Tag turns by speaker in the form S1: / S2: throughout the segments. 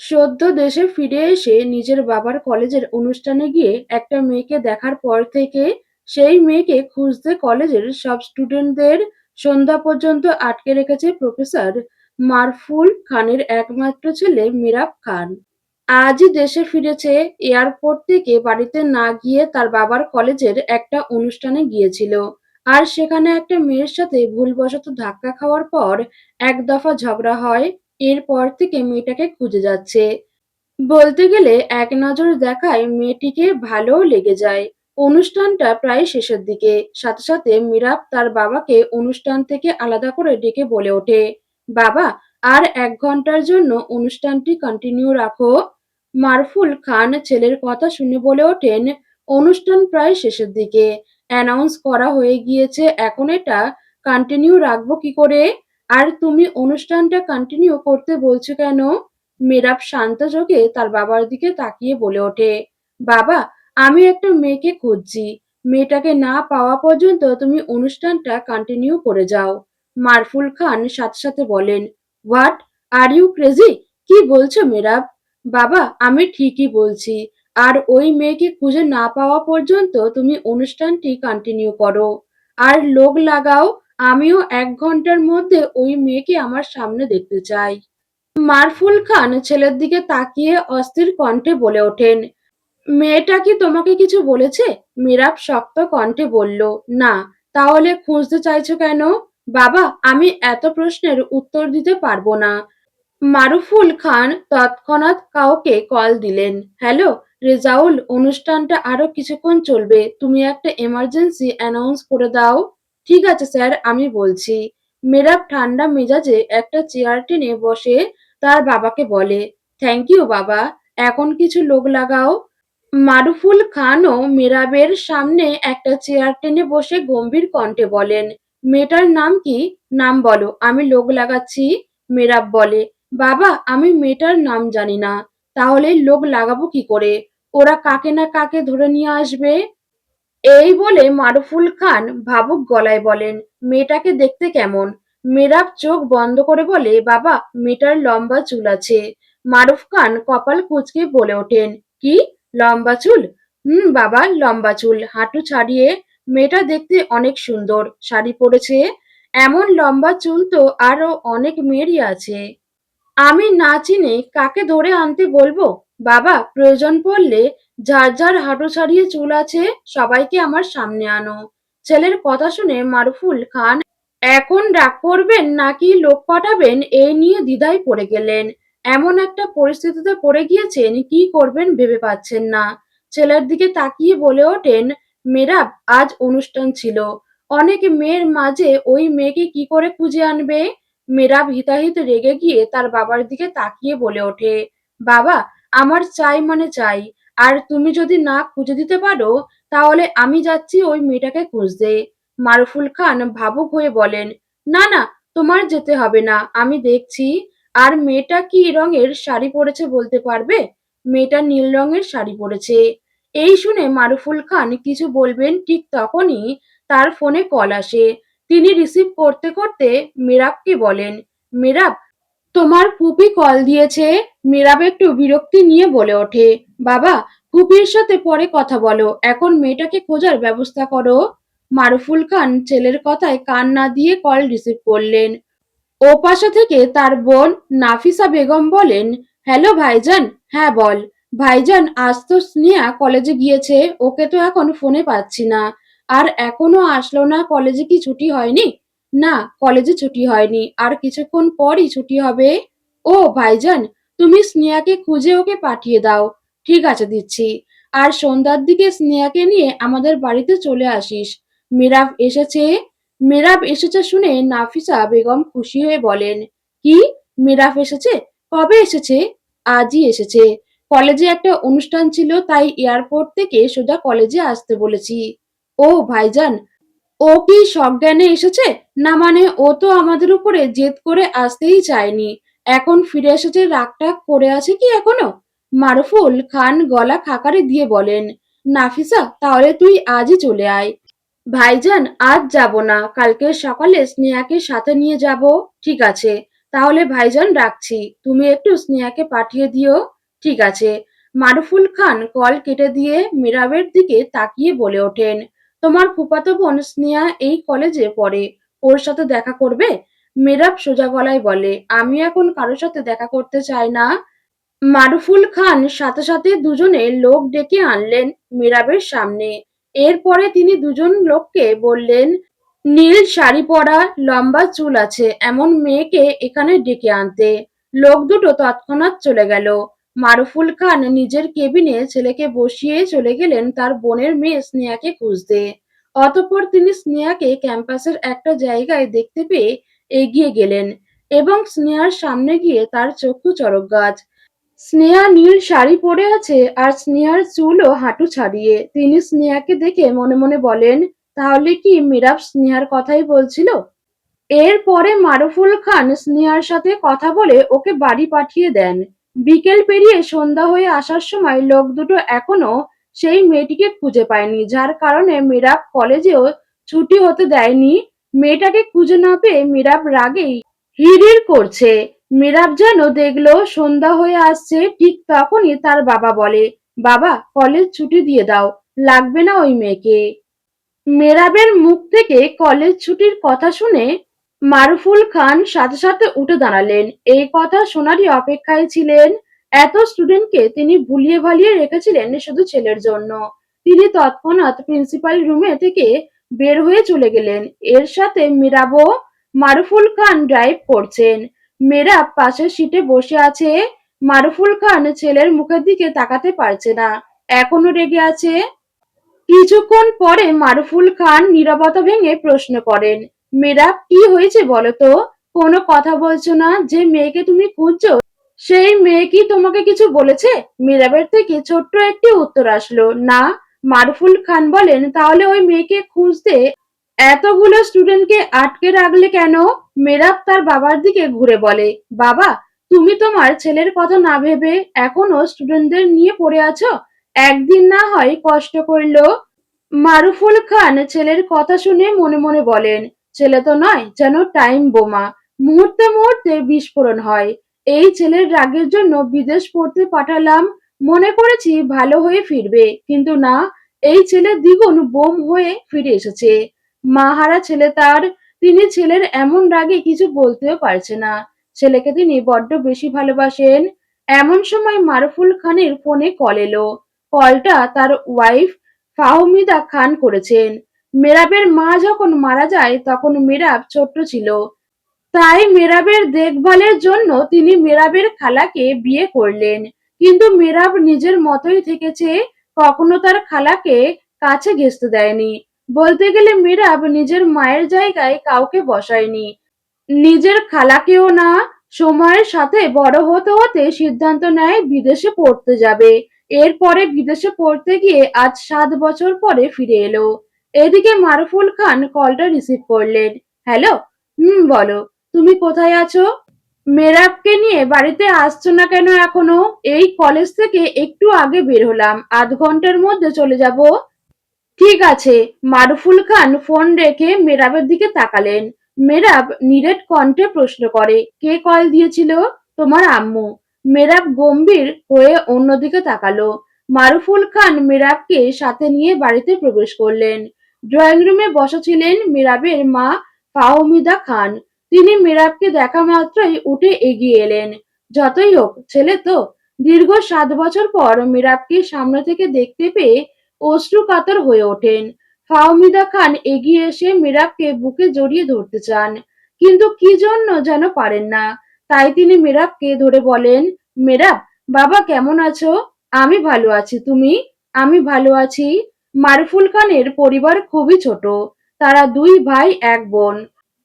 S1: সদ্য দেশে ফিরে এসে নিজের বাবার কলেজের অনুষ্ঠানে গিয়ে একটা মেয়েকে দেখার পর থেকে সেই মেয়েকে খুঁজতে কলেজের সব স্টুডেন্টদের সন্ধ্যা পর্যন্ত আটকে রেখেছে প্রফেসর মারফুল খানের একমাত্র ছেলে মিরাব খান। আজই দেশে ফিরেছে। এয়ারপোর্ট থেকে বাড়িতে না গিয়ে তার বাবার কলেজের একটা অনুষ্ঠানে গিয়েছিল। আর সেখানে একটা মেয়ের সাথে ভুলবশত ধাক্কা খাওয়ার পর এক দফা ঝগড়া হয়। এরপর থেকে মেয়েটাকে খুঁজে যাচ্ছে। বলতে গেলে এক নজর দেখায় মেয়েটিকে ভালোও লেগে যায়। অনুষ্ঠানটা প্রায় শেষের দিকে। সাথে সাথে মিরাব তার বাবাকে অনুষ্ঠান থেকে আলাদা করে ডেকে বলে ওঠে, বাবা, আর 1 ঘন্টার জন্য অনুষ্ঠানটি কন্টিনিউ রাখো। মারফুল খান ছেলের কথা শুনে বলে ওঠেন, অনুষ্ঠান প্রায় শেষের দিকে, অ্যানাউন্স করা হয়ে গিয়েছে, এখন এটা কন্টিনিউ রাখবো কি করে? আর তুমি অনুষ্ঠানটা কন্টিনিউ করতে বলছো কেন? মিরাব শান্ত চোখে তার বাবার দিকে তাকিয়ে বলে ওঠে, বাবা, আমি একটা মেয়েকে খুঁজছি। মেয়েটাকে না পাওয়া পর্যন্ত তুমি অনুষ্ঠানটা কন্টিনিউ করে যাও। মারফুল খান সাথে সাথে বলেন, হোয়াট, আর ইউ ক্রেজি? কি বলছো মিরাব? বাবা, আমি ঠিকই বলছি। আর ওই মেয়েকে খুঁজে না পাওয়া পর্যন্ত তুমি অনুষ্ঠানটি কন্টিনিউ করো। আর লোক লাগাও। আমিও 1 ঘন্টার মধ্যে ওই মেয়েকে আমার সামনে দেখতে চাই। মারফুল খান ছেলের দিকে তাকিয়ে অস্থির কণ্ঠে বলে ওঠেন, মেয়েটা কি তোমাকে কিছু বলেছে? মিরাব শক্ত কণ্ঠে বলল, না। তাহলে খুঁজতে চাইছো কেন? বাবা, আমি এত প্রশ্নের উত্তর দিতে পারবো না। মারুফুল খান তৎক্ষণাৎ কাউকে কল দিলেন। হ্যালো, রেজাউল, অনুষ্ঠানটা আরো কিছুক্ষণ চলবে, তুমি একটা এমার্জেন্সি অ্যানাউন্স করে দাও। ঠিক আছে স্যার, আমি বলছি। মেরাব ঠান্ডা মেজাজে একটা চেয়ার টেনে বসে তার বাবাকে বলে, থ্যাংক ইউ বাবা, এখন কিছু লোক লাগাও। মারুফুল খানও মেরাবের সামনে একটা চেয়ার টেনে বসে গম্ভীর কণ্ঠে বলেন, মেয়েটার নাম কি? নাম বলো, আমি লোক লাগাচ্ছি। মেরাব বলে, বাবা, আমি মেয়েটার নাম জানি না। তাহলে লোক লাগাবো কি করে? ওরা কাকে না কাকে ধরে নিয়ে আসবে। এই বলে মারুফুল খান ভাবুক গলায় বলেন, মেয়েটাকে দেখতে কেমন? মেরাব চোখ বন্ধ করে বলে, বাবা, মেয়েটার লম্বা চুল আছে। মারুফ খান কপাল কুঁচকে বলে ওঠেন, কি, লম্বা চুল? বাবা, লম্বা চুল, হাঁটু ছাড়িয়ে। মেয়েটা দেখতে অনেক সুন্দর, শাড়ি পরেছে। এমন লম্বা চুল তো আরো অনেক মেয়েরই আছে। আমি না চিনে কাকে ধরে আনতে বলবো? বাবা, প্রয়োজন পড়লে যার যার হাঁটু ছাড়িয়ে চুল আছে সবাইকে আমার সামনে আনো। ছেলের কথা শুনে মারুফুল খান এখন রাগ করবেন নাকি লোক পাঠাবেন এই নিয়ে দ্বিধায় পড়ে গেলেন। এমন একটা পরিস্থিতিতে পড়ে গিয়েছেন, কি করবেন ভেবে পাচ্ছেন না। ছেলের দিকে তাকিয়ে বলে ওঠেন, মেরাব, আজ অনুষ্ঠান ছিল। অনেক মেয়ের মাঝে ওই মেয়েকে কি করে খুঁজে আনবে? মেরাব হিতাহিত রেগে গিয়ে তার বাবার দিকে তাকিয়ে বলে ওঠে, বাবা, আমার চাই মানে চাই। আর তুমি যদি না খুঁজে দিতে পারো তাহলে আমি যাচ্ছি ওই মেয়েটাকে খুঁজতে। মারুফুল খান ভাবুক হয়ে বলেন, না না, তোমার যেতে হবে না, আমি দেখছি। আর মেয়েটা কি রঙের শাড়ি পরেছে বলতে পারবে? মেয়েটা নীল রঙের শাড়ি পরেছে। এই শুনে মারুফুল খান কিছু বলবেন ঠিক তখনই তার ফোনে কল আসে। তিনি রিসিভ করতে করতে মিরাবকে বলেন, মিরাব, তোমার ফুপি কল দিয়েছে। মিরাব একটু বিরক্তি নিয়ে বলে ওঠে, বাবা, ফুপির সাথে পরে কথা বলো, এখন মেয়েটাকে খোঁজার ব্যবস্থা করো। মারুফুল খান ছেলের কথায় কান না দিয়ে কল রিসিভ করলেন। ও পাশে থেকে তার বোন নাফিসা বেগম বলেন, হ্যালো ভাইজান। হ্যাঁ বল। ভাইজান, আজ তো স্নেহা কলেজে গিয়েছে, ওকে তো এখন ফোনে পাচ্ছি না। আর এখনো আসলো না, কলেজে কি ছুটি হয়নি? না, কলেজে ছুটি হয়নি, আর কিছুক্ষণ পরই ছুটি হবে। ও ভাইজান, তুমি স্নেহাকে খুঁজে ওকে পাঠিয়ে দাও। ঠিক আছে, দিচ্ছি। আর সন্ধ্যার দিকে স্নেহাকে নিয়ে আমাদের বাড়িতে চলে আসিস। মিরাফ এসেছে। মিরাব এসেছে শুনে নাফিসা বেগম খুশি হয়ে বলেন, কি, মিরাফ এসেছে? কবে এসেছে? আজই এসেছে। কলেজে একটা অনুষ্ঠান ছিল, তাই এয়ারপোর্ট থেকে সোজা কলেজে আসতে বলেছি। ও ভাইজান, ও কি সজ্ঞানে এসেছে? না মানে ও তো আমাদের উপরে জেদ করে আসতেই চায়নি। এখন ফিরে এসেছে, রাগটাগ করে আছে কি এখনো? মারুফুল খান গলা খাকারি দিয়ে বলেন, নাফিসা, তাহলে তুই আজই চলে আয়। ভাইজান, আজ যাব না, কালকে সকালে স্নেহাকে সাথে নিয়ে যাব। ঠিক আছে। তাহলে ভাইজান রাখছি, তুমি একটু স্নেহাকে পাঠিয়ে দিও। ঠিক আছে। মারুফুল খান কল কেটে দিয়ে মীরাবের দিকে তাকিয়ে বলে ওঠেন, তোমার ফুফাতো বোন স্নেহা এই কলেজে পড়ে, ওর সাথে দেখা করবে? মীরাব সোজা গলায় বলে, আমি এখন কারোর সাথে দেখা করতে চাই না। মারুফুল খান সাথে সাথে দুজনে লোক ডেকে আনলেন মীরাবের সামনে। এরপরে তিনি দুজন লোককে বললেন, নীল শাড়ি পরা, লম্বা চুল আছে এমন মেয়েকে এখানে ডেকে আনতে। লোক দুটো তৎক্ষণাৎ চলে গেল। মারুফুল খান নিজের কেবিনে ছেলেকে বসিয়ে চলে গেলেন তার বোনের মেয়ে স্নেহাকে খুঁজতে। অতঃপর তিনি স্নেহাকে ক্যাম্পাসের একটা জায়গায় দেখতে পেয়ে এগিয়ে গেলেন এবং স্নেহার সামনে গিয়ে তার চক্ষু চড়ক গাছ। স্নেহা নীল শাড়ি পরে আছে আর স্নেহার চুলও হাঁটু ছাড়িয়ে। তিনি স্নেহাকে দেখে মনে মনে বলেন, তাহলে কি মীরাব স্নেহার কথাই বলছিল? এরপরে মারুফুল খান স্নেহার সাথে কথা বলে ওকে বাড়ি পাঠিয়ে দেন। বিকেল পেরিয়ে সন্ধ্যা হয়ে আসার সময় লোক দুটো এখনো সেই মেয়েটিকে খুঁজে পায়নি, যার কারণে মীরাব কলেজেও ছুটি হতে দেয়নি। মেয়েটাকে খুঁজে না পেয়ে মীরাব রাগেই হিড়হিড় করছে। মীরাব যেন দেখলো সন্ধ্যা হয়ে আসছে, ঠিক তখনই তার বাবা বলে, বাবা কলেজ ছুটি দিয়ে দাও, লাগবে না ওই মেয়েকে। মেরাবের মুখ থেকে কলেজ ছুটির কথা শুনে মারুফুল খান সাথে সাথে উঠে দাঁড়ালেন। এই কথা শোনারই অপেক্ষায় ছিলেন। এত স্টুডেন্টকে তিনি ভুলিয়ে ভালিয়ে রেখেছিলেন শুধু ছেলের জন্য। তিনি তৎক্ষণাৎ প্রিন্সিপাল রুমে থেকে বের হয়ে চলে গেলেন। এর সাথে মীরাবও। মারুফুল খান ড্রাইভ করছেন। মেরাব পাশের সিটে বসে আছে। মারুফুল খান ছেলের মুখের দিকে তাকাতে পারছে না, এখনো রেগে আছে। কিছুক্ষণ পরে মারুফুল খান নীরবতা ভেঙে প্রশ্ন করেন, মেয়েরা কি হয়েছে বলো তো? কোনো কথা বলছো না? যে মেয়েকে তুমি খুঁজছো সেই মেয়ে কি তোমাকে কিছু বলেছে? মীরাবের থেকে ছোট্ট একটি উত্তর আসলো, না। মারুফুল খান বলেন, তাহলে ওই মেয়েকে খুঁজতে এতগুলো স্টুডেন্টকে আটকে রাখলে কেন? মেরাব তার বাবার দিকে ঘুরে বলে, বাবা তুমি তোমার ছেলের কথা না ভেবে এখনো স্টুডেন্টদের নিয়ে পড়ে আছো? একদিন না হয় কষ্ট করলো। মারুফুল খান ছেলের কথা শুনে মনে মনে বলেন, ছেলে তো নয়, যেন টাইম বোমা, মুহূর্তে মুহূর্তে বিস্ফোরণ হয়। এই ছেলের রাগের জন্য বিদেশ পড়তে পাঠালাম, মনে করেছি ভালো হয়ে ফিরবে, কিন্তু না, এই ছেলে দ্বিগুণ বোম হয়ে ফিরে এসেছে। মাহারা ছেলে তার। তিনি ছেলের এমন রাগে কিছু বলতেও পারছে না। ছেলেকে তিনি বড্ড বেশি ভালোবাসেন। এমন সময় মারুফুল খানের ফোনে কল এলো। কলটা তার ওয়াইফ ফাহমিদা খান করেছেন। মেরাবের মা যখন মারা যায় তখন মেরাব ছোট্ট ছিল। তাই মেরাবের দেখভালের জন্য তিনি মেরাবের খালাকে বিয়ে করলেন। কিন্তু মেরাব নিজের মতোই থেকেছে, কখনো তার খালাকে কাছে ঘেঁষতে দেয়নি। বলতে গেলে মেরাব নিজের মায়ের জায়গায় কাউকে বসায়নি, নিজের খালাকেও না। সময়ের সাথে বড় হতে হতে সিদ্ধান্ত নেয় বিদেশে পড়তে যাবে। এরপরে বিদেশে পড়তে গিয়ে আজ 7 বছর পরে ফিরে এলো। এদিকে মারুফুল খান কলটা রিসিভ করলেন। হ্যালো। বলো। তুমি কোথায় আছো? মেরাবকে নিয়ে বাড়িতে আসছো না কেন এখনো? এই কলেজ থেকে একটু আগে বের হলাম, আধ ঘন্টার মধ্যে চলে যাব। ঠিক আছে। মারুফুল খান ফোন রেখে মেরাবের দিকে তাকালেন। মেরাব নিরেট কণ্ঠে প্রশ্ন করে, কে কল দিয়েছিল? তোমার আম্মু। মেরাব গম্ভীর হয়ে অন্যদিকে তাকালো। মারুফুল খান মেরাবকে সাথে নিয়ে বাড়িতে প্রবেশ করলেন। ড্রয়িং রুমে বসা ছিলেন মেরাবের মা ফাহমিদা খান। তিনি মেরাবকে দেখা মাত্রই উঠে এগিয়ে এলেন। যতই হোক ছেলে তো। দীর্ঘ 7 বছর পর মেরাবকে সামনে থেকে দেখতে পেয়ে অশ্রুকাতর হয়ে ওঠেন। ফাহমিদা খান এগিয়ে এসে মেরাবকে বুকে জড়িয়ে ধরতে চান, কিন্তু কি জন্য যেন পারেন না। তাই তিনি মেরাবকে ধরে বলেন, মেরাব, বাবা কেমন আছো? আমি ভালো আছি, তুমি? আমি ভালো আছি। মারুফুল খানের পরিবার খুবই ছোট। তারা দুই ভাই এক বোন।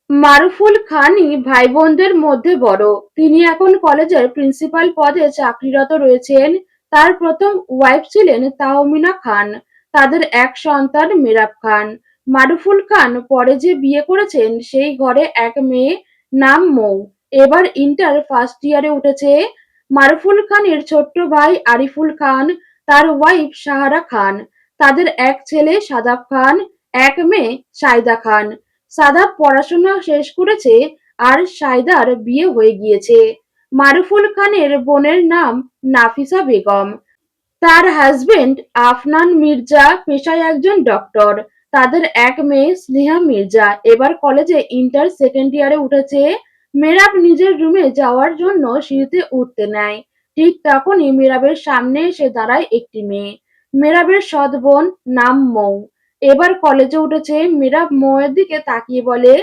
S1: মারুফুল খানই ভাই বোনদের মধ্যে বড়। তিনি এখন কলেজের প্রিন্সিপাল পদে চাকরিরত রয়েছেন। তার প্রথম ওয়াইফ ছিলেন তাহমিনা খান। তাদের এক সন্তান মেরাব খান। মারুফুল খান পরে যে বিয়ে করেছেন সেই ঘরে এক মেয়ে, নাম মৌ, এবার ইন্টার ফার্স্ট ইয়ারে উঠেছে। মারুফুল খানের ছোট্ট ভাই আরিফুল খান, তার ওয়াইফ সাহারা খান। তাদের এক ছেলে সাদাব খান, এক মেয়ে সাইদা খান। সাদাব পড়াশোনা শেষ করেছে আর সায়দার বিয়ে হয়ে গিয়েছে। মারুফুল খানের বোনের নাম নাফিসা বেগম। তার হাজবেন্ড আফনান মির্জা পেশায় একজন ডক্টর। তাদের এক মেয়ে স্নেহা মির্জা এবার কলেজে ইন্টার সেকেন্ড ইয়ারে উঠেছে। মেরাব নিজের রুমে যাওয়ার জন্য সিঁড়িতে উঠতে নেয়। ঠিক তখনই মেরাবের সামনে এসে দাঁড়ায় একটি মেয়ে। মেরাবের সৎ বোন, নাম মৌ। এবার কলেজে উঠেছে। মেরাব মৌয়ের দিকে তাকিয়ে বলে,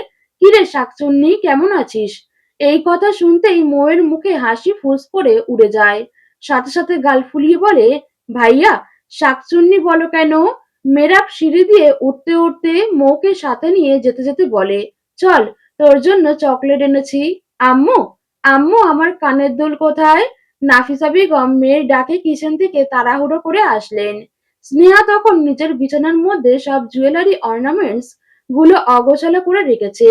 S1: কিরে শাকচুন্নি, কেমন আছিস? এই কথা শুনতেই মৌয়ের মুখে হাসি ফুঁস করে উড়ে যায়। সাথে সাথে গাল ফুলিয়ে বলে, ভাইয়া, শাকচুন্নি বলো কেন? মেরাব সিঁড়ি দিয়ে উঠতে উঠতে মৌকে সাথে নিয়ে যেতে যেতে বলে, চল, তোর জন্য চকলেট এনেছি। আম্মু, আম্মু, আমার কানের দুল কোথায়? নাফিসা বেগম মেয়ের ডাকে কিচেন থেকে তাড়াহুড়ো করে আসলেন। স্নেহা তখন নিজের বিছানার মধ্যে সব জুয়েলারি অর্নামেন্টস গুলো অগোছালো করে রেখেছে।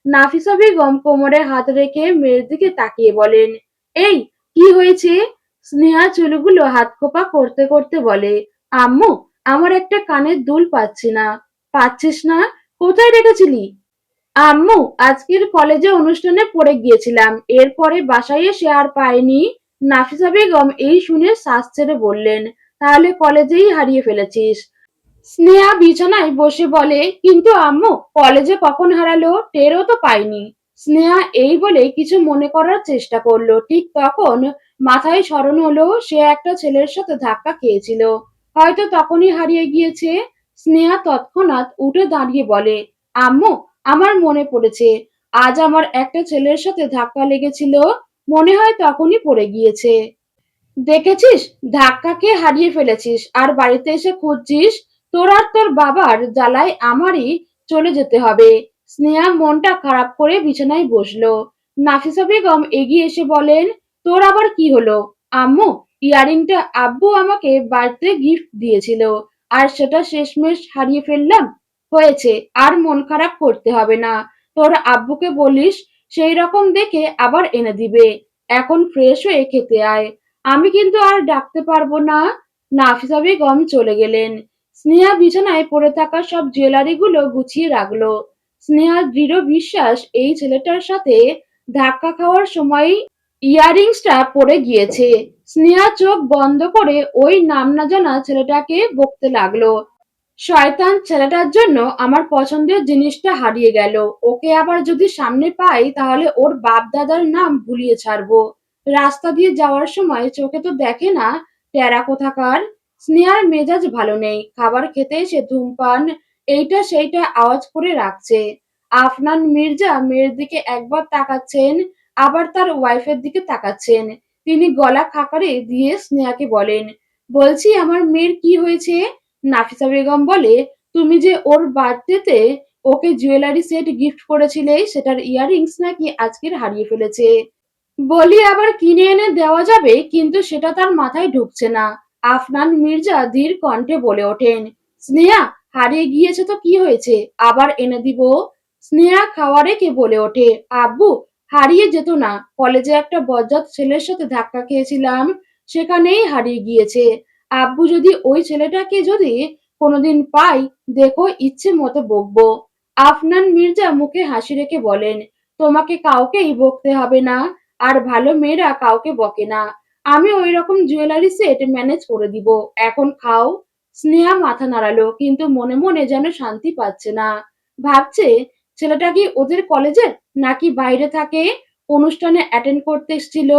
S1: নাফিসা বেগম কোমরে হাত রেখে মেয়ের দিকে তাকিয়ে বলেন, এই, কি হয়েছে? স্নেহা চুলগুলো হাতখোপা করতে করতে বলে, আম্মু, আমার একটা কানের দুল পাচ্ছি না। পাচ্ছিস না? কোথায় রেখেছিলি? আম্মু, আজকের কলেজে অনুষ্ঠানে পড়ে গিয়েছিলাম, এরপরে বাসায় এসে আর পাইনি। নাফিসা বেগম এই শুনে শ্বাস ছেড়ে বললেন, তাহলে কলেজেই হারিয়ে ফেলেছিস? স্নেহা বিছানায় বসে বলে, কিন্তু আম্মু, কলেজে কখন হারালো, টেরও তো পাইনি। স্নেহা এই বলে কিছু মনে করার চেষ্টা করলো। ঠিক তখন মাথায় স্মরণ হলো সে একটা ছেলের সাথে ধাক্কা খেয়েছিল, হয়তো তখনই হারিয়ে গিয়েছে। স্নেহা তৎক্ষণাৎ উঠে দাঁড়িয়ে বলে, আম্মু, আমার মনে পড়েছে, আজ আমার একটা ছেলের সাথে ধাক্কা লেগেছিল, মনে হয় তখনই পড়ে গিয়েছে। দেখেছিস, ধাক্কা খেয়ে হারিয়ে ফেলেছিস আর বাড়িতে এসে খুঁজছিস? তোর আর তোর বাবার জ্বালায় আমারই চলে যেতে হবে। স্নেহা মনটা খারাপ করে বিছানায় বসলো। নাফিসা বেগম এগিয়ে এসে বলেন, তোর আবার কি হলো? আম্মু, ইয়ারিংটা আব্বু আমাকে বাড়িতে গিফট দিয়েছিল, আর সেটা শেষমেশ হারিয়ে ফেললাম। হয়েছে, আর মন খারাপ করতে হবে না। তোর আব্বুকে বলিস সেই রকম দেখে আবার এনে দিবে। এখন ফ্রেশ হয়ে খেতে আয়। আমি কিন্তু আর ডাকতে পারবো না। নাফিসা বেগম চলে গেলেন। স্নেহা বিছানায় পড়ে থাকা সব জুয়েলারি গুলো গুছিয়ে রাখলো। স্নেহার দৃঢ় বিশ্বাস এই ছেলেটার সাথে ধাক্কা খাওয়ার সময় ইয়াররিংসটা পড়ে গিয়েছে। স্নেহা চোখ বন্ধ করে ওই নাম না জানা ছেলেটাকে বকতে লাগলো, শয়তান ছেলেটার জন্য আমার পছন্দের জিনিসটা হারিয়ে গেল। ওকে আবার যদি সামনে পাই তাহলে ওর বাপ দাদার নাম ভুলিয়ে ছাড়বো। রাস্তা দিয়ে যাওয়ার সময় চোখে তো দেখে না, টেরা কোথাকার। স্নেহার মেজাজ ভালো নেই। খাবার খেতে এসে ধূমপান এইটা সেইটা আওয়াজ করে রাখছে। আফনান মির্জা মেয়ের দিকে একবার তাকাচ্ছেন, আবার তার ওয়াইফের দিকে তাকাচ্ছেন। তিনি গলা খাকারে দিয়ে স্নেহাকে বলেন, বলছি, আমার মেয়ের কি হয়েছে? নাফিসা বেগম বলে, তুমি যে ওর বার্থডেতে ওকে জুয়েলারি সেট গিফট করেছিলে, সেটার ইয়াররিংস নাকি আজকের হারিয়ে ফেলেছে। বলি আবার কিনে এনে দেওয়া যাবে, কিন্তু সেটা তার মাথায় ঢুকছে না। আফনান মির্জা ধীর কণ্ঠে বলে ওঠেন, স্নেহা, হারিয়ে গিয়েছে তো কি হয়েছে, আবার এনে দিব। স্নেহা খাওয়া রেখে বলে ওঠে, আব্বু, হারিয়ে যেত না, কলেজে একটা বজ্জাত ছেলের সাথে ধাক্কা খেয়েছিলাম, সেখানেই হারিয়ে গিয়েছে। আব্বু, যদি ওই ছেলেটাকে যদি কোনোদিন পাই, দেখো ইচ্ছে মতো বকবো। আফনান মির্জা মুখে হাসি রেখে বলেন, তোমাকে কাউকেই বকতে হবে না, আর ভালো মেয়েরা কাউকে বকে না। আমি ওই রকম জুয়েলারি সেট ম্যানেজ করে দিব। এখন খাও। স্নেহা মাথা নাড়ালো, কিন্তু মনে মনে যেন শান্তি পাচ্ছে না। ভাবছে, ছেলেটা কি ওদের কলেজের, নাকি বাইরে থাকে, অনুষ্ঠানে অ্যাটেন্ড করতে এসেছিল।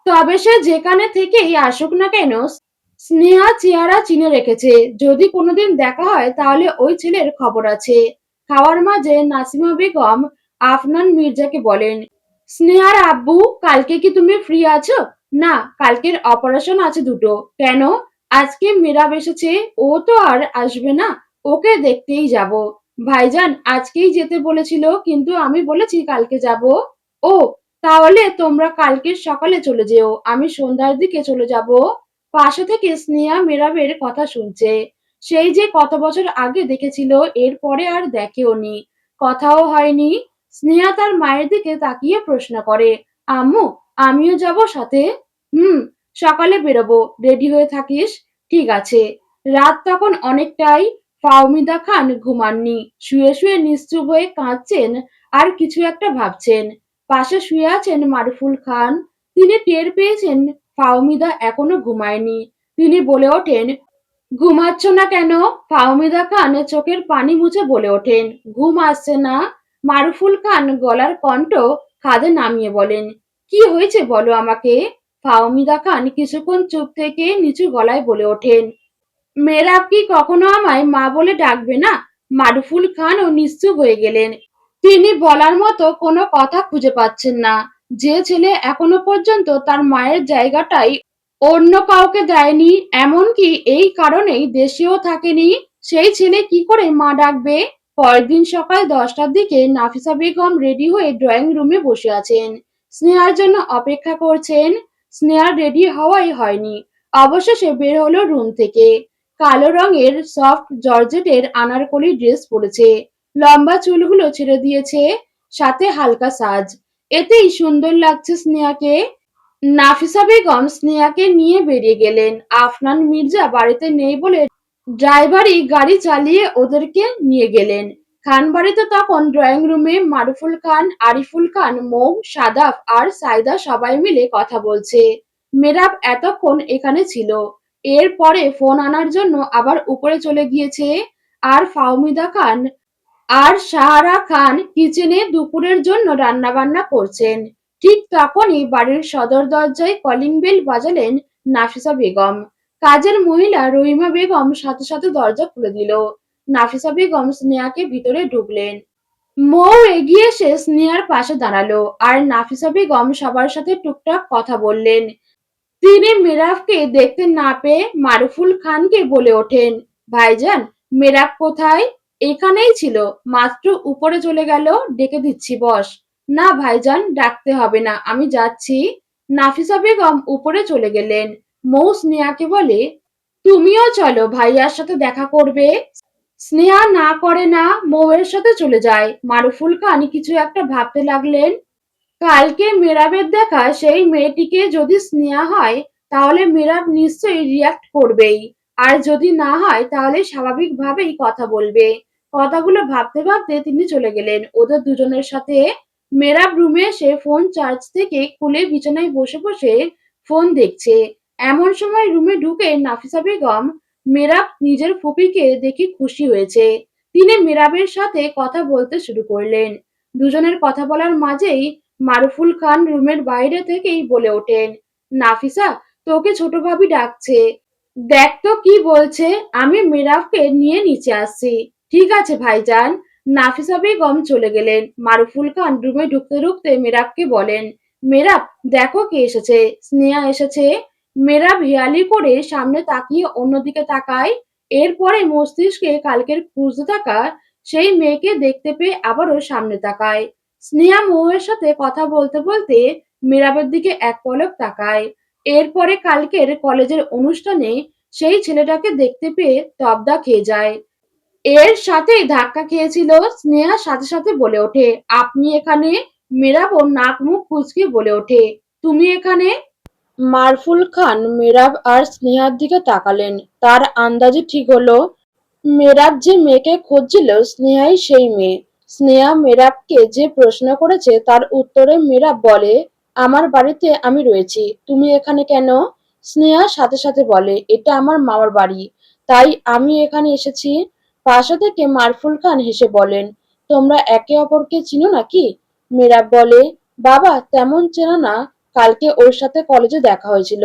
S1: তবে সে যেখানে থেকেই আসুক না কেন, স্নেহা চেহারা চিনে রেখেছে। যদি কোনোদিন দেখা হয় তাহলে ওই ছেলের খবর আছে। খাওয়ার মাঝে নাসিমা বেগম আফনান মির্জাকে বলেন, স্নেহার আব্বু, কালকে কি তুমি ফ্রি আছো? না, কালকের অপারেশন আছে দুটো। কেন? আজকে মেরাব এসেছে, ও তো আর আসবে না, ওকে দেখতেই যাব। ভাইজান আজকেই যেতে বলেছিল, কিন্তু আমি বলেছি কালকে যাব। ও, তাহলে তোমরা কালকের সকালে চলে যেও, আমি সন্ধ্যার দিকে চলে যাব। পাশে থেকে স্নেহা মেরাবের কথা শুনছে। সেই যে কত বছর আগে দেখেছিল, এরপরে আর দেখেওনি, কথাও হয়নি। স্নেহা তার মায়ের দিকে তাকিয়ে প্রশ্ন করে, আম্মু, আমিও যাব সাথে? হুম, সকালে বেরোবো, রেডি হয়ে থাকিস। ঠিক আছে। রাত তখন অনেকটাই। ফাহমিদা খান ঘুমাননি, শুয়ে শুয়ে নিশ্চুপ হয়ে কাঁদছেন আর কিছু একটা ভাবছেন। পাশে শুয়ে আছেন মারুফুল খান। তিনি টের পেয়েছেন ফাহমিদা এখনো ঘুমায়নি। তিনি বলে ওঠেন, ঘুমাচ্ছ না কেন? ফাহমিদা খান চোখের পানি মুছে বলে ওঠেন, ঘুম আসছে না। মারুফুল খান গলার কণ্ঠ খাদে নামিয়ে বলেন, কি হয়েছে বলো আমাকে। ফাহমিদা খান কিছুক্ষণ চুপ থেকে নিচু গলায় বলে ওঠেন, মেয়েরাব কি কখনো আমায় মা বলে ডাকবে না? মারুফুল খানও নিশ্চুপ হয়ে গেলেন। তিনি বলার মতো কোনো কথা খুঁজে পাচ্ছেন না। যে ছেলে এখনো পর্যন্ত তার মায়ের জায়গাটাই অন্য কাউকে দেয়নি, এমনকি এই কারণেই দেশেও থাকেনি, সেই ছেলে কি করে মা ডাকবে? পরের দিন সকাল 10টার দিকে নাফিসা বেগম রেডি হয়ে ড্রয়িং রুমে বসে আছেন। স্নেহার জন্য অপেক্ষা করছেন। স্নেহার রেডি হওয়াই হয়নি। অবশেষে বের হলো রুম থেকে। কালো রঙের সফট জর্জেটের আনারকলি ড্রেস পরেছে। লম্বা চুলগুলো ছেড়ে দিয়েছে, সাথে হালকা সাজ। এতেই সুন্দর লাগছে স্নেহাকে। নাফিসা বেগম স্নেহাকে নিয়ে বেরিয়ে গেলেন। আফনান মির্জা বাড়িতে নেই বলে ড্রাইভারই গাড়ি চালিয়ে ওদেরকে নিয়ে গেলেন। খানবাড়িতে তখন ড্রয়িং রুমে মারুফুল খান, আরিফুল খান, মৌ, সাদাফ আর সাইদা সবাই মিলে কথা বলছে। মেরাব এতক্ষণ এখানে ছিল। এর পরে ফোন আনার জন্য আবার উপরে চলে গিয়েছে। আর ফাহমিদা খান আর সাহারা খান কিচেনে দুপুরের জন্য রান্নাবান্না করছেন। ঠিক তখনই বাড়ির সদর দরজায় কলিং বেল বাজালেন নাফিসা বেগম। কাজের মহিলা রহিমা বেগম সাথে সাথে দরজা খুলে দিল। নাফিসা বেগম স্নেহাকে ভিতরে ঢুকলেন। মৌ এগিয়ে এসে স্নেহার পাশে দাঁড়ালো আর নাফিসা বেগম সবার সাথে টুকটাক কথা বললেন। তিনি মেরাফকে দেখতে না পেয়ে মারুফুল খানকে বলে ওঠেন, ভাইজান, মেরাফ কোথায়? এখানেই ছিল, মাত্র উপরে চলে গেল, ডেকে দিচ্ছি বস। না ভাইজান, ডাকতে হবে না, আমি যাচ্ছি। নাফিসা বেগম উপরে চলে গেলেন। মৌ স্নেহাকে বলে, তুমিও চলো, ভাইয়ার সাথে দেখা করবে। স্নেহা না করে না, মৌয়ের সাথে চলে যায়। মারুফুল খান কিছু একটা ভাবতে লাগলেন। কালকে মেরাবের দেখা সেই মেয়েটিকে যদি স্নেহা হয়, তাহলে মেরাব নিশ্চয়ই রিয়াক্ট করবেই। আর যদি না হয় তাহলে স্বাভাবিকভাবেই কথা বলবে। কথাগুলো ভাবতে ভাবতে তিনি চলে গেলেন ওদের দুজনের সাথে। মেরাব রুমে এসে ফোন চার্জ থেকে খুলে বিছানায় বসে বসে ফোন দেখছে। এমন সময় রুমে ঢুকে নাফিসা বেগম। মেরাব নিজের ফুপিকে দেখে খুশি হয়েছে। তিনি মেরাবের সাথে কথা বলতে শুরু করলেন। দুজনের কথা বলার মাঝেই মারুফুল খান রুমের বাইরে থেকেই বলে ওঠেন, নাফিসা, তোকে ছোট ভাবি ডাকছে। দেখ তো কি বলছে। আমি মেরাফকে নিয়ে নিচে আসছি। ঠিক আছে ভাইজান। নাফিসা বেগম চলে গেলেন। মারুফুল খান রুমে ঢুকতে ঢুকতে মেরাবকে বলেন, মেরাব, দেখো কে এসেছে। স্নেহা এসেছে। মেরাব হেয়ালি করে সামনে তাকিয়ে অন্যদিকে তাকায়। এরপরে মস্তিষ্কে কালকের খুঁজতে থাকা সেই মেয়েকে দেখতে পেয়ে আবারও সামনে তাকায়। স্নেহা মৌয়ের সাথে কথা বলতে বলতে মেরাবের দিকে এক পলক তাকায়। এরপরে কালকের কলেজের অনুষ্ঠানে সেই ছেলেটাকে দেখতে পেয়ে তবদা খেয়ে যায়। এর সাথেই ধাক্কা খেয়েছিল। স্নেহা সাথে সাথে বলে ওঠে, আপনি এখানে? মেরাবও নাক মুখ কুঁচকে বলে ওঠে, তুমি এখানে? মারফুল খান মেরাব আর স্নেহার দিকে তাকালেন। তার আন্দাজে ঠিক হলো, মেরাব যে মেয়েকে খুঁজছিল স্নেহাই সেই মেয়ে। স্নেহা মেরাবকে যে প্রশ্ন করেছে তার উত্তরে মেরাব বলে, আমার বাড়িতে আমি রয়েছি, তুমি এখানে কেন? স্নেহা সাথে সাথে বলে, এটা আমার মামার বাড়ি, তাই আমি এখানে এসেছি। পাশে থেকে মারফুল খান হেসে বলেন, তোমরা একে অপরকে চিনো নাকি? মেরাব বলে, বাবা, তেমন চেনা না, কালকে ওর সাথে কলেজে দেখা হয়েছিল।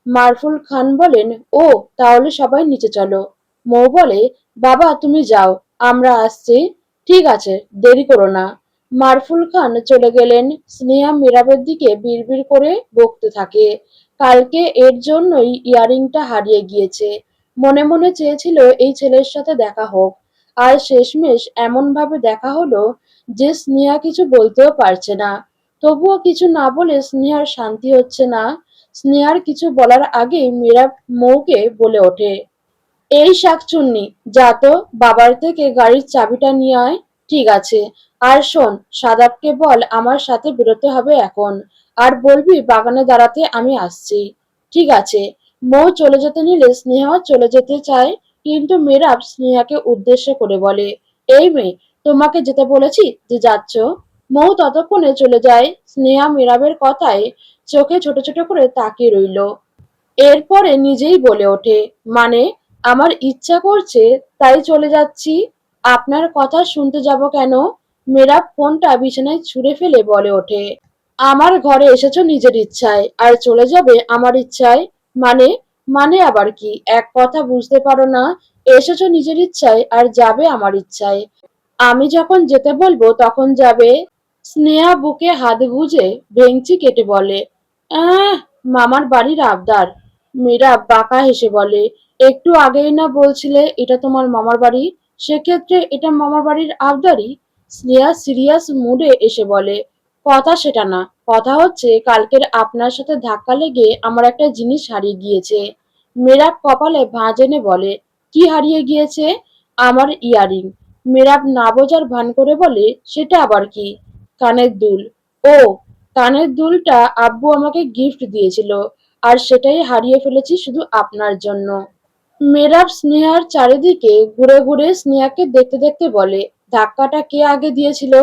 S1: মারফুল খান বলেন, ও, তাহলে সবাই নিচে চলো। মৌ বলে, বাবা তুমি যাও, আমরা আসছি। ঠিক আছে, দেরি করো না। মারফুল খান চলে গেলেন। স্নেহা মেরাবের দিকে বিড়বিড় করে বকতে থাকে। কালকে এর জন্যই ইয়ারিংটা হারিয়ে গিয়েছে। মনে মনে চেয়েছিল এই ছেলের সাথে দেখা হোক। আর শেষমেশ এমন ভাবে দেখা হলো যে স্নেহা কিছু বলতেও পারছে না। তবুও কিছু না বলে স্নেহার শান্তি হচ্ছে না। স্নেহার কিছু বলার আগেই মেরাব মৌকে বলে ওঠে, এই শাকচুন্নি, যা তো বাবার থেকে গাড়ির চাবিটা নিয়ে আয়। ঠিক আছে। আর শোন, সাদাবকে বল আমার সাথে বেরোতে হবে এখন। আর বলবি বাগানে দাঁড়াতে, আমি আসছি। ঠিক আছে। মৌ চলে যেতে নিলে স্নেহা চলে যেতে চায়, কিন্তু মেরাব স্নেহাকে উদ্দেশ্য করে বলে, এই মেয়ে, তোমাকে যেতে বলেছি যে যাচ্ছ? মৌ ততক্ষণে চলে যায়। স্নেহা মীরাবের কথায় চোখে ছোট ছোট করে তাকিয়ে রইল। এরপরে নিজেই বলে ওঠে, মানে আমার ইচ্ছা করছে তাই চলে যাচ্ছি। আপনার কথা শুনতে যাব কেন? মীরা ফোনটা বিছানায় ছুঁড়ে ফেলে বলে ওঠে, আমার ঘরে এসেছো নিজের ইচ্ছায় আর চলে যাবে আমার ইচ্ছায়? মানে মানে আবার কি? এক কথা বুঝতে পারো না? এসেছো নিজের ইচ্ছায় আর যাবে আমার ইচ্ছায়। আমি যখন যেতে বলবো তখন যাবে। স্নেহা বুকে হাত গুজে ভেংচি কেটে বলে, আহ, মামার বাড়ির আবদার। মীরা বাঁকা হেসে বলে, একটু আগেই না বলছিলে এটা তোমার মামার বাড়ি? সেক্ষেত্রে এটা মামার বাড়ির আবদারই। স্নেহা সিরিয়াস মুডে এসে বলে, কথা সেটা না, কথা হচ্ছে কালকের আপনার সাথে ধাক্কা লেগে আমার একটা জিনিস হারিয়ে গিয়েছে। মীরা কপালে ভাঁজ এনে বলে, কি হারিয়ে গিয়েছে? আমার ইয়ারিং। মীরা না বোঝার ভান করে বলে, সেটা আবার কি? কানের দুল। ও, কানের দুলটা আব্বু আমাকে গিফট দিয়েছিল, আর সেটাই হারিয়ে ফেলেছি শুধু আপনার জন্য। মেহরাব স্নেহার চারিদিকে ঘুরে ঘুরে স্নেহাকে দেখতে দেখতে বলে, ধাক্কাটা কে আগে দিয়েছিল?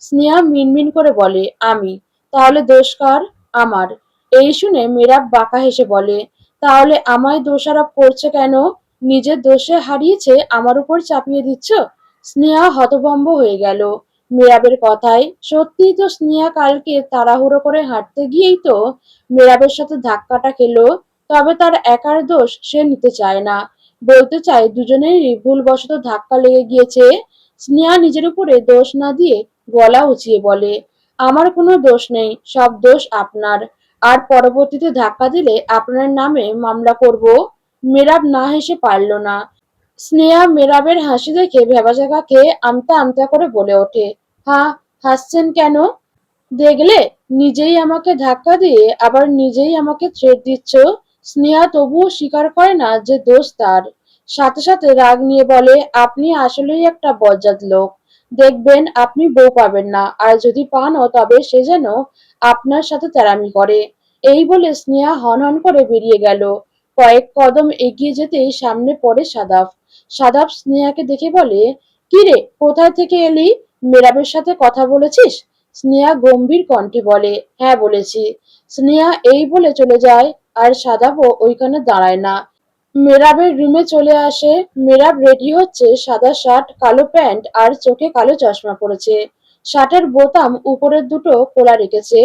S1: স্নেহা মিনমিন করে বলে, আমি। তাহলে দোষ কার? আমার। এই শুনে মেহরাব বাঁকা হেসে বলে, তাহলে আমায় দোষারোপ করছো কেন? নিজের দোষে হারিয়েছে আমার উপর চাপিয়ে দিচ্ছ? স্নেহা হতভম্ব হয়ে গেল মেহরাবের কথায়। সত্যিই তো স্নেহা কালকে তাড়াহুড়ো করে হাঁটতে গিয়েই তো মেহরাবের সাথে ধাক্কাটা খেলো। তবে তার একার দোষ সে নিতে চায় না, বলতে চায় দুজনেরই ভুলবশত ধাক্কা লেগে গিয়েছে। স্নেহা নিজের উপরে দোষ না দিয়ে গলা উঁচিয়ে বলে, আমার কোনো দোষ নেই, সব দোষ আপনার। আর পরবর্তীতে ধাক্কা দিলে আপনার নামে মামলা করব। মেহরাব না হেসে পারল না। স্নেহা মেহরাবের হাসি দেখে ভ্যাবাচ্যাকা খেয়ে আমতা আমতা করে বলে ওঠে, হা, হাসছেন কেন? দেখলে, নিজেই আমাকে ধাক্কা দিয়ে আবার নিজেই আমাকে থ্রেট দিচ্ছ। স্নেহা তবুও স্বীকার করে না যে দোষ তার। সাথে সাথে রাগ নিয়ে বলে, আপনি আসলেই একটা বজ্জাত লোক। দেখবেন আপনি বউ পাবেন না, আর যদি পানও তবে সে যেন আপনার সাথে তেড়ামি করে। এই বলে স্নেহা হনহন করে বেরিয়ে গেল। কয়েক কদম এগিয়ে যেতেই সামনে পড়ে সাদাফ। সাদাফ স্নেহাকে দেখে বলে, কি রে, কোথায় থেকে এলি? মেরাবের সাথে কথা বলেছিস? স্নেহা গম্ভীর কণ্ঠে বলে, হ্যাঁ বলেছি। স্নেহা এই বলে চলে যায়, আর সাদাবও ওইখানে দাঁড়ায় না। মেরাবের রুমে চলে আসে। মেরাব রেডি হচ্ছে, সাদা শার্ট, কালো প্যান্ট আর চোখে কালো চশমা পরেছে। শার্টের বোতাম উপরের দুটো খোলা রেখেছে।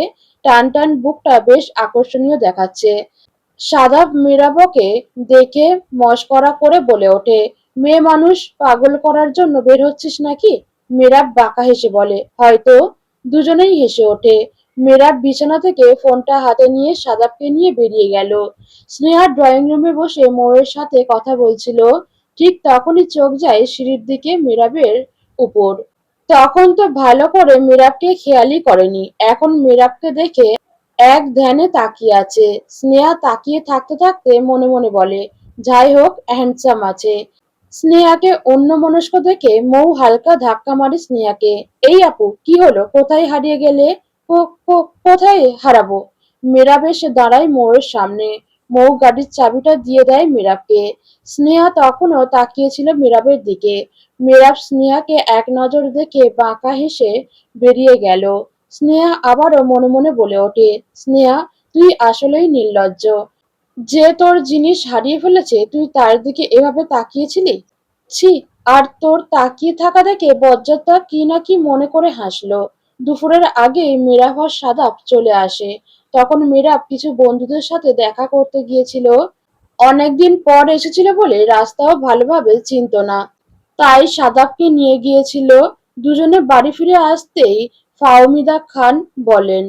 S1: টান টান বুকটা বেশ আকর্ষণীয় দেখাচ্ছে। সাদাব মেরাবকে দেখে মশকরা করে বলে ওঠে, মেয়ে মানুষ পাগল করার জন্য বের হচ্ছিস নাকি? মেরাব বাঁকা হেসে বলে, হয়তো। দুজনেই হেসে ওঠে। মেরাব বিছানা থেকে ফোনটা হাতে নিয়ে সাদাবকে নিয়ে বেরিয়ে গেল। স্নেহা ড্রয়িং রুমে বসে মৌয়ের সাথে কথা বলছিল। ঠিক তখনই চোখ যায় সিঁড়ির দিকে মেরাবের উপর। তখন তো ভালো করে মেরাবকে খেয়ালই করেনি। এখন মেরাবকে দেখে এক ধ্যানে তাকিয়ে আছে। স্নেহা তাকিয়ে থাকতে থাকতে মনে মনে বলে, যাই হোক হ্যান্ডসাম আছে। স্নেহাকে অন্যমনস্ক দেখে মৌ হালকা ধাক্কা মারে স্নেহাকে। এই আপু, কি হলো? কোথায় হারিয়ে গেলে? কোথায় হারাবো? মেরাব এসে দাঁড়ায় মৌয়ের সামনে। মৌ গাড়ির চাবিটা দিয়ে দেয় মেরাবকে। স্নেহা তখনও তাকিয়েছিল মেরাবের দিকে। মেরাব স্নেহাকে এক নজর দেখে বাঁকা হেসে বেরিয়ে গেল। স্নেহা আবারও মনে মনে বলে ওঠে, স্নেহা, তুই আসলেই নির্লজ্জ। যে তোর জিনিস হারিয়ে ফেলেছে তুই তার দিকে এভাবে তাকিয়েছিলি? ছি। আর তোর তাকিয়ে থাকা দেখে বজ্জাতটা কি না কি মনে করে হাসলো। দুপুরের আগে মেরাব আর সাদাব চলে আসে। তখন মেরাব কিছু বন্ধুদের সাথে দেখা করতে গিয়েছিল। অনেকদিন পর এসেছিল বলে রাস্তাও ভালোভাবে চিনত না, তাই সাদাবকে নিয়ে গিয়েছিল। দুজনে বাড়ি ফিরে আসতেই ফাহমিদা খান বলেন,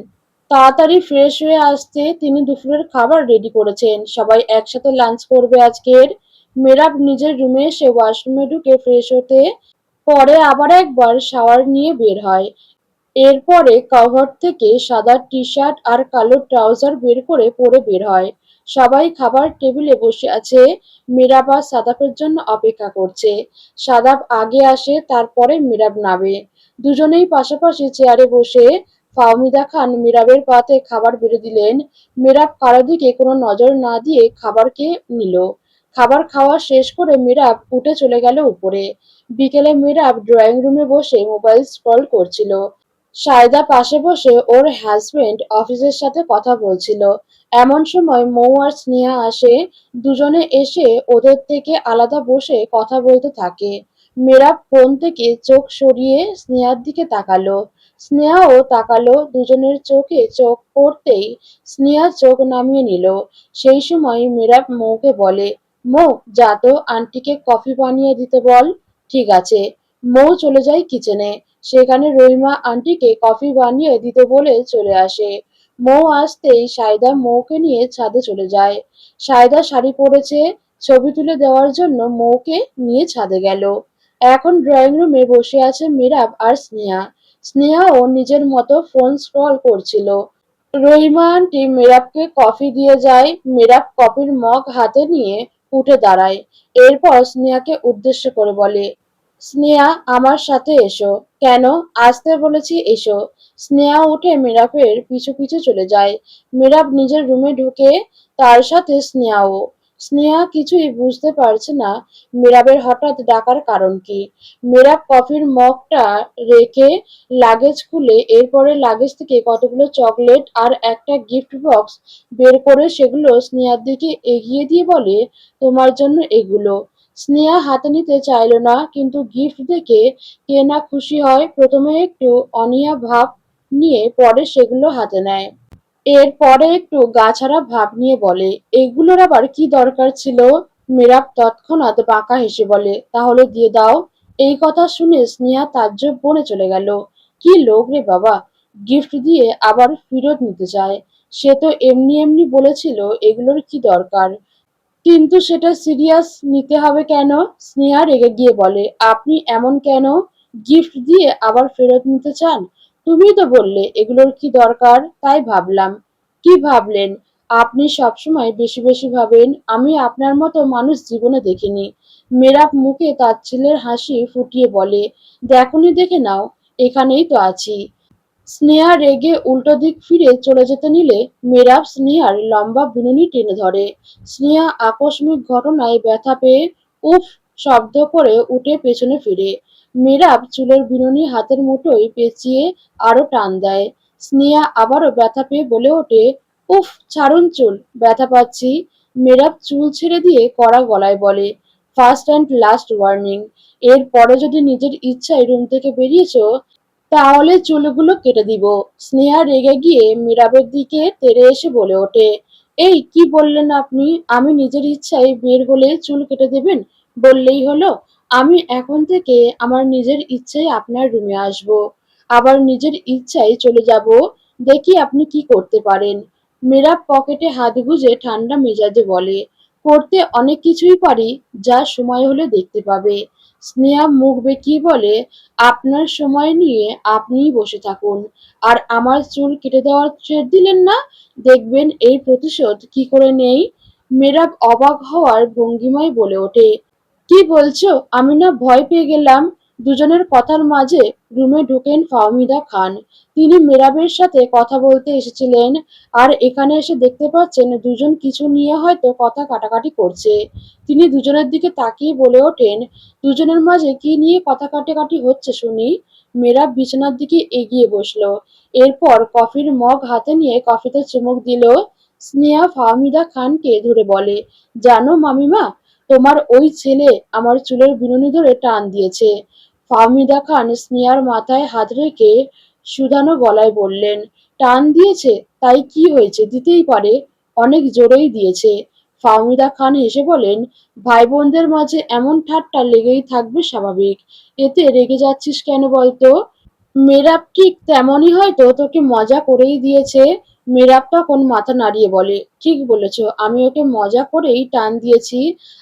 S1: তাড়াতাড়ি ফ্রেশ হয়ে আসতে, তিনি দুপুরের খাবার রেডি করেছেন, সবাই একসাথে লাঞ্চ করবে আজকের। মেরাব নিজের রুমে এসে ওয়াশরুমে ঢুকে ফ্রেশ হতে, পরে আবার একবার শাওয়ার নিয়ে বের হয়। এরপরে কভার থেকে সাদা টি-শার্ট আর কালো ট্রাউজার বের করে পরে বের হয়। সবাই খাবার টেবিলে বসে আছে। মীরাব আর সাদাফের জন্য অপেক্ষা করছে। সাদাফ আগে আসে, তারপরে মীরাব নামে। দুজনেই পাশাপাশি চেয়ারে বসে। ফাহমিদা খান মীরাবের পাতে খাবার বেড়ে দিলেন। মীরাব কারো দিকে কোনো নজর না দিয়ে খাবার খেয়ে নিল। খাবার খাওয়া শেষ করে মীরাব উঠে চলে গেল উপরে। বিকেলে মীরাব ড্রয়িং রুমে বসে মোবাইল স্ক্রল করছিল। সায়দা পাশে বসে ওর হাজবেন্ড অফিসের সাথে কথা বলছিল। এমন সময় মৌ আর স্নেহা আসে। দুজনে এসে ওদের থেকে আলাদা বসে কথা বলতে থাকে। মেয়েরা ফোন থেকে চোখ সরিয়ে স্নেহার দিকে তাকালো। স্নেহাও তাকালো। দুজনের চোখে চোখ পড়তেই স্নেহা চোখ নামিয়ে নিল। সেই সময় মেয়েরা মৌকে বলে, মৌ, যা তো আন্টিকে কফি বানিয়ে দিতে বল। ঠিক আছে। মৌ চলে যায় কিচেনে। সেখানে রহিমা আন্টিকে কফি বানিয়ে দিতে বলে চলে আসে। মৌ আসতেই সায়দা মৌকে নিয়ে ছাদে চলে যায়। সায়দা শাড়ি পরেছে। ছবি তুলে দেওয়ার জন্য মৌকে নিয়ে ছাদে গেল। এখন ড্রয়িং রুমে বসে আছে মীরাব আর স্নেহা। স্নেহাও নিজের মতো ফোন স্ক্রল করছিল। রহিমা আন্টি মীরাবকে কফি দিয়ে যায়। মীরাব কফির মগ হাতে নিয়ে উঠে দাঁড়ায়। এরপর স্নেহাকে উদ্দেশ্য করে বলে, স্নেহা, আমার সাথে এসো। কেন? আসতে বলেছি, এসো। স্নেহা উঠে মীরাবের পিছু পিছু চলে যায়। মীরাব নিজের রুমে ঢুকে তার সাথে স্নেহাও। স্নেহা কিছুই বুঝতে পারছে না মীরাবের হঠাৎ ডাকার কারণ কি। মীরাব কফির মগটা রেখে লাগেজ খুলে এরপরে লাগেজ থেকে কতগুলো চকলেট আর একটা গিফট বক্স বের করে সেগুলো স্নেহার দিকে এগিয়ে দিয়ে বলে, তোমার জন্য এগুলো। স্নেহা হাতে নিতে চাইল না, কিন্তু গিফট দেখে কে না খুশি হয়। প্রথমে একটু অনীহা ভাব নিয়ে পরে সেগুলো হাতে নেয়। এরপরে একটু গা-ছাড়া ভাব নিয়ে বলে, এগুলোর আবার কি দরকার ছিল? মীরাব তৎক্ষণাৎ বাঁকা হেসে বলে, তাহলে দিয়ে দাও। এই কথা শুনে স্নেহা তাজ্জব বনে চলে গেল। কি লোক রে বাবা! গিফট দিয়ে আবার ফেরত নিতে চায়। সে তো এমনি এমনি বলেছিল এগুলোর কি দরকার। কিন্তু সেটা সিরিয়াস নিতে হবে কেন? স্নেহা রেগে গিয়ে বলে, আপনি এমন কেন? গিফট দিয়ে আবার ফেরত নিতে চান? তুমিই তো বললে এগুলোর কি দরকার, তাই ভাবলাম। কি ভাবলেন? আপনি সবসময় বেশি বেশি ভাবেন। আমি আপনার মতো মানুষ জীবনে দেখিনি। মেরাব মুখে তাচ্ছিল্যের হাসি ফুটিয়ে বলে, দেখোনি, দেখে নাও, এখানেই তো আছি। স্নেহা রেগে উল্টো দিক ফিরে চলে যেতে নিলে মেরাব স্নেহার লম্বা বিনুনি টেনে ধরে। স্নেহা আকস্মিক ঘটনায় ব্যথা পেয়ে উফ শব্দ করে উঠে পেছনে ফিরে। মেরাব চুলের বিনুনি হাতের মুঠোয় পেঁচিয়ে আরো টান দেয়। স্নেহা আবারও ব্যথা পেয়ে বলে ওঠে, উফ, ছাড়ুন চুল, ব্যথা পাচ্ছি। মেরাব চুল ছেড়ে দিয়ে কড়া গলায় বলে, ফার্স্ট অ্যান্ড লাস্ট ওয়ার্নিং, এর পরে যদি নিজের ইচ্ছায় রুম থেকে বেরিয়েছো তাহলে চুলগুলো কেটে দিব। স্নেহা রেগে গিয়ে মীরাবের দিকে তেড়ে এসে বলে ওঠে, এই কি বললেন আপনি? আমি নিজের ইচ্ছায় বের হলে চুল কেটে দেবেন বললেই হলো? আমি এখন থেকে আমার নিজের ইচ্ছায় আপনার রুমে আসব, আবার নিজের ইচ্ছায় চলে যাব। দেখি আপনি কি করতে পারেন। মীরাব পকেটে হাত গুজে ঠান্ডা মেজাজে বলে, করতে অনেক কিছুই পারি, যা সময় হলে দেখতে পাবে। স্নেহা মুখ বেঁকিয়ে বলে, আপনার সময় নিয়ে আপনিই বসে থাকুন। আর আমার চুল কেটে দেওয়ার ছেড় দিলেন না, দেখবেন এই প্রতিশোধ কি করে নেই। মেয়েরাব অবাক হওয়ার ভঙ্গিমায় বলে ওঠে, কি বলছো? আমি না ভয় পেয়ে গেলাম। দুজনের কথার মাঝে রুমে ঢোকেন ফাহমিদা খান। তিনি মেরাবের সাথে কথা বলতে এসেছিলেন, আর এখানে এসে দেখতে পাচ্ছেন দুজন কিছু নিয়ে হয়তো কথা কাটাকাটি করছে। তিনি দুজনের দিকে তাকিয়ে বলে ওঠেন, দুজনের মাঝে কি নিয়ে কথা কাটাকাটি হচ্ছে শুনি। মেরাব বিছানার দিকে এগিয়ে বসলো। এরপর কফির মগ হাতে নিয়ে কফিতে চুমুক দিল। স্নেহা ফাহমিদা খানকে ধরে বলে, জানো মামিমা, তোমার ওই ছেলে আমার চুলের বিনুনি ধরে টান দিয়েছে। ফাহমিদা খান স্নেহার মাথায় হাত রেখে শুধানো গলায় বললেন, টান দিয়েছে? তাই কি হয়েছে, দিতেই পারে, অনেক জোরেই দিয়েছে। ফাহমিদা খান হেসে বলেন, ভাই বোনদের মাঝে এমন ঠাট্টা লেগেই থাকবে, স্বাভাবিক। এতে রেগে যাচ্ছিস কেন বলতো? মেরাব ঠিক তেমনই হয়তো তোকে মজা করেই দিয়েছে। মেরাব তখন মাথা নাড়িয়ে বলে, ঠিক বলেছ, আমি ওকে মজা করেই টান দিয়েছি।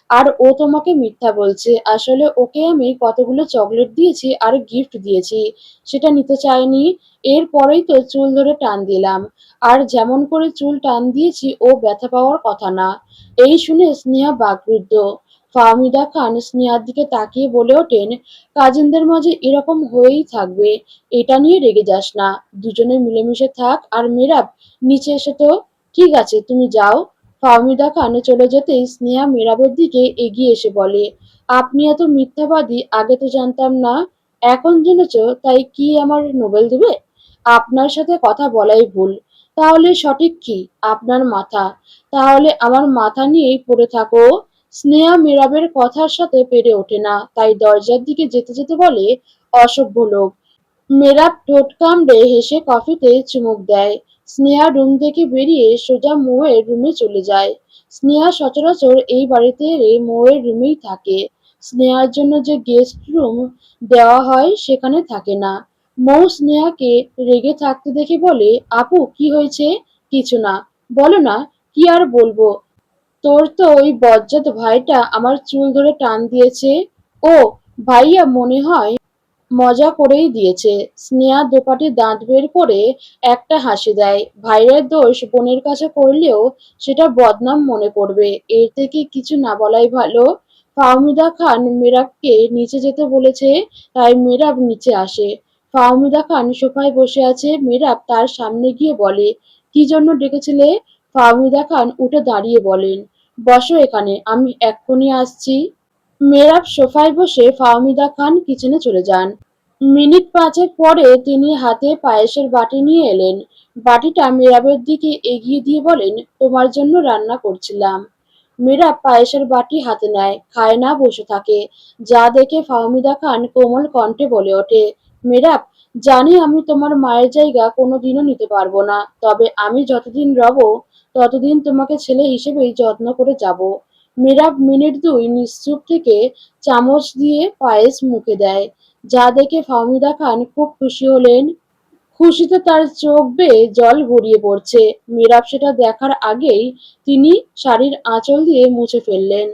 S1: আর ও তোমাকে মিথ্যা বলছে। আসলে ওকে আমি কতগুলো চকলেট দিয়েছি আর গিফট দিয়েছি, সেটা নিতে চাইনি। এরপরেই তো চুল ধরে টান দিলাম। আর যেমন করে চুল টান দিয়েছি ও ব্যথা পাওয়ার কথা না। এই শুনে স্নেহা বাকরুদ্ধ। ফাহমিদা খান স্নেহার দিকে তাকিয়ে বলে ওঠেন, কাজিনদের মাঝে এরকম হয়েই থাকবে, এটা নিয়ে রেগে যাস না। দুজনে মিলেমিশে থাক। আর মেরাব, নিচে এসে তো। ঠিক আছে, তুমি যাও। ফাহমিদা খান চলে যেতেই স্নেহা মেরাবের দিকে এগিয়ে এসে বলে, আপনি এত মিথ্যাবাদী, আগে তো জানতাম না, এখন জেনেছ, তাই কি আমার নোবেল দেবে? আপনার সাথে কথা বলাই ভুল। তাহলে সঠিক কি? আপনার মাথা। তাহলে আমার মাথা নিয়েই পড়ে থাকো। স্নেহা মীরাবের কথার সাথে পেরে ওঠে না, তাই দরজার দিকে যেতে যেতে বলে, অসভ্য লোক। মেয়েরা ঠোঁট কামড়ে হেসে কফিতে চুমুক দেয়। স্নেহা রুম থেকে বেরিয়ে সোজা মৌয়ের রুমে চলে যায়। স্নেহা সচরাচর এই বাড়িতে এলে মৌয়ের রুমেই থাকে। স্নেহার জন্য যে গেস্ট রুম দেওয়া হয় সেখানে থাকে না। মৌ স্নেহাকে রেগে থাকতে দেখে বলে, আপু কি হয়েছে? কিছু না। বলো না। কি আর বলবো? তোর তো ওই বজ্জাত ভাইটা আমার চুল ধরে টান দিয়েছে। ও ভাইয়া মনে হয় মজা করেই দিয়েছে। স্নেহা দোপাটি দাঁত বের করে একটা হাসি দেয়। ভাইয়ের দোষ বোনের কাছে করলেও সেটা বদনাম মনে করবে। এর থেকে কিছু না বলাই ভালো। ফাহমিদা খান মেরাবকে নিচে যেতে বলেছে, তাই মেরাব নিচে আসে। ফাহমিদা খান সোফায় বসে আছে। মেরাব তার সামনে গিয়ে বলে, কি জন্য ডেকেছিলে? ফাহমিদা খান উঠে দাঁড়িয়ে বলেন, বসো এখানে, আমি এক্ষুনি আসছি। মেহরাব সোফায় বসে ফাহমিদা খান কিচেনে চলে যান। মিনিট পাঁচেক পরে তিনি হাতে পায়েসের বাটি নিয়ে এলেন। বাটিটা মেহরাবের দিকে এগিয়ে দিয়ে বলেন, তোমার জন্য রান্না করছিলাম। মেহরাব পায়েসের বাটি হাতে নেয়, খায় না, বসে থাকে। যা দেখে ফাহমিদা খান কোমল কণ্ঠে বলে ওঠে, মেহরাব, জানি আমি তোমার মায়ের জায়গা কোনোদিনও নিতে পারবো না, তবে আমি যতদিন রব ততদিন তোমাকে ছেলে হিসেবেই যত্ন করে যাব। মেহরাব মিনিট দুই নিশ্চুপ থেকে চামচ দিয়ে পায়েস মুখে দেয়। যা দেখে ফাহমিদা খান খুব খুশি হলেন। খুশিতে তার চোখ বেয়ে জল গড়িয়ে পড়ছে। মেহরাব সেটা দেখার আগেই তিনি শাড়ির আঁচল দিয়ে মুছে ফেললেন।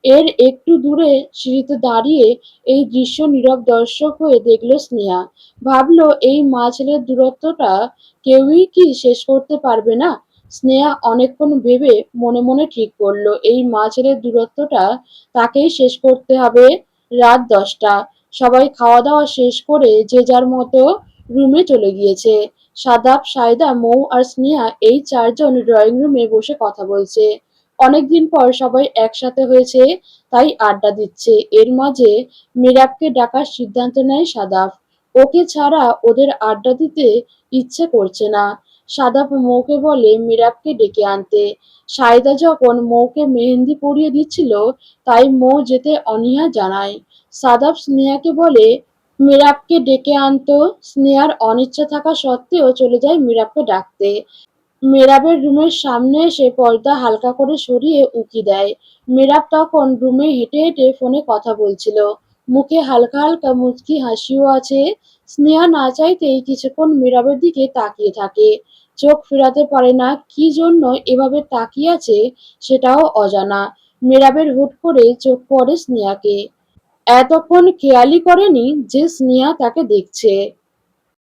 S1: এর একটু দূরে সিঁড়িতে দাঁড়িয়ে এই দৃশ্য নীরব দর্শক হয়ে দেখল স্নেহা। ভাবল, এই মা ছেলের দূরত্বটা কেউই কি শেষ করতে পারবে না? স্নেহা অনেকক্ষণ ভেবে মনে মনে ঠিক করলো, এই মা ছেলের দূরত্বটা তাকেই শেষ করতে হবে। রাত 10টা। সবাই খাওয়া দাওয়া শেষ করে যে যার মতো রুমে চলে গিয়েছে। সাদাব, সায়দা, মৌ আর স্নেহা এই চারজন ড্রয়িং রুমে বসে কথা বলছে। অনেকদিন পর সবাই একসাথে হয়েছে, তাই আড্ডা দিচ্ছে। এর মাঝে মীরাবকে ডাকার সিদ্ধান্ত নেয় সাদাব। ওকে ছাড়া ওদের আড্ডা দিতে ইচ্ছে করছে না। সাদাব মৌকে বলে মীরাবকে ডেকে আনতে। সায়দা যখন মৌকে মেহেন্দি পরিয়ে দিচ্ছিল, তাই মৌ যেতে অনীহা জানায়। সাদাব স্নেহাকে বলে মীরাবকে ডেকে আনতো। স্নেহার অনিচ্ছা থাকা সত্ত্বেও চলে যায় মীরাবকে ডাকতে। মেহরাবের রুমের সামনে এসে পর্দা হালকা করে সরিয়ে উঁকি দেয়। মেহরাব তখন রুমে হেঁটে হেঁটে ফোনে কথা বলছিল। মুখে হালকা হালকা মুচকি হাসিও আছে। স্নেহা না চাইতেই কিছুক্ষণ মেহরাবের দিকে তাকিয়ে থাকে। চোখ ফেরাতে পারে না, কি জন্য এভাবে তাকিয়ে আছে সেটাও অজানা। মেহরাবের হুট করে চোখ পড়ে স্নেহাকে। এতক্ষণ খেয়ালই করেনি যে স্নেহা তাকে দেখছে।